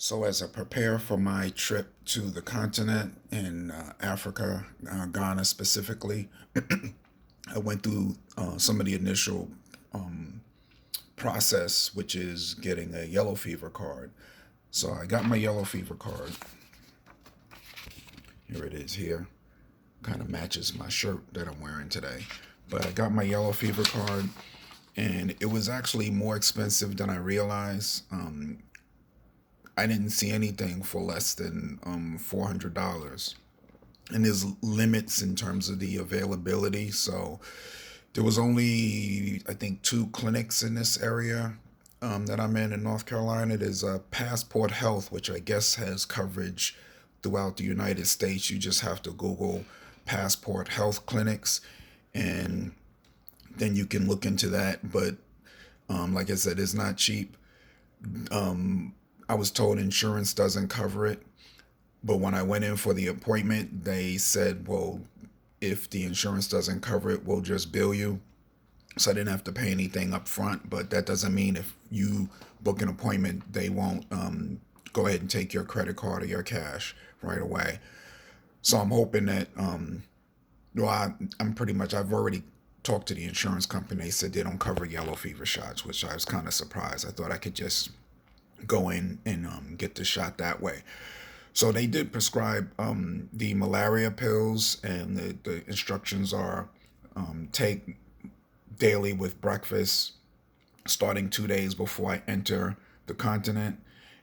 So, as I prepare for my trip to the continent in Africa, Ghana specifically, I went through some of the initial um, process, which is getting a yellow fever card. So, I got my yellow fever card. Here it is here. Kind of matches my shirt that I'm wearing today. But I got my yellow fever card, and it was actually more expensive than I realized. I didn't see anything for less than $400, and there's limits in terms of the availability. So there was only, I think, two clinics in this area that I'm in North Carolina. There's a Passport Health, which I guess has coverage throughout the United States. You just have to Google Passport Health clinics, and then you can look into that. But like I said, it's not cheap. I was told insurance doesn't cover it, but when I went in for the appointment, they said, well, if the insurance doesn't cover it, we'll just bill you. So I didn't have to pay anything up front, but that doesn't mean if you book an appointment, they won't go ahead and take your credit card or your cash right away. So I'm hoping that, well, I'm pretty much, I've already talked to the insurance company. They said they don't cover yellow fever shots, which I was kind of surprised. I thought I could just go in and get the shot that way. So they did prescribe the malaria pills, and the instructions are take daily with breakfast, starting 2 days before I enter the continent,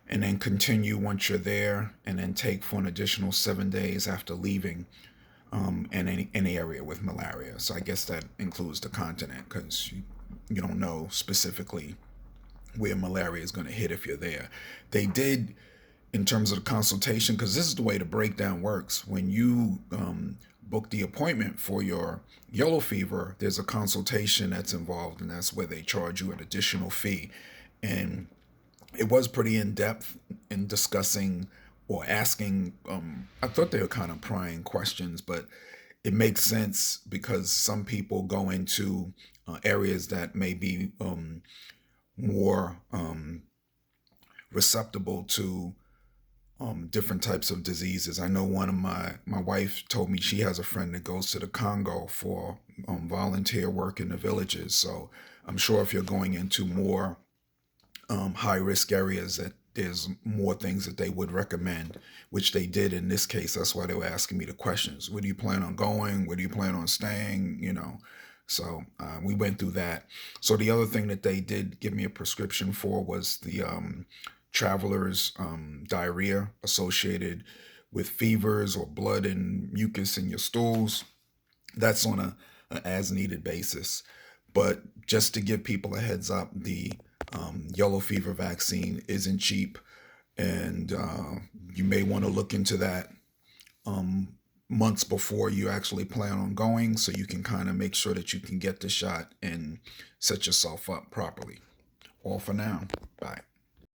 and then continue once you're there, and then take for an additional 7 days after leaving in any area with malaria. So I guess that includes the continent, because you don't know specifically where malaria is going to hit if you're there. They did, in terms of the consultation, because this is the way the breakdown works. When you book the appointment for your yellow fever, there's a consultation that's involved, and that's where they charge you an additional fee. And it was pretty in depth in discussing or asking. I thought they were kind of prying questions, but it makes sense because some people go into areas that may be more receptible to different types of diseases. I know one of my wife told me she has a friend that goes to the Congo for volunteer work in the villages. So I'm sure if you're going into more high risk areas, that there's more things that they would recommend, which they did in this case. That's why they were asking me the questions. Where do you plan on going? Where do you plan on staying? So we went through that. So the other thing that they did give me a prescription for was the traveler's diarrhea associated with fevers or blood and mucus in your stools. That's on a as needed basis. But just to give people a heads up, the yellow fever vaccine isn't cheap, and you may want to look into that months before you actually plan on going, so you can kind of make sure that you can get the shot and set yourself up properly. All for now. Bye.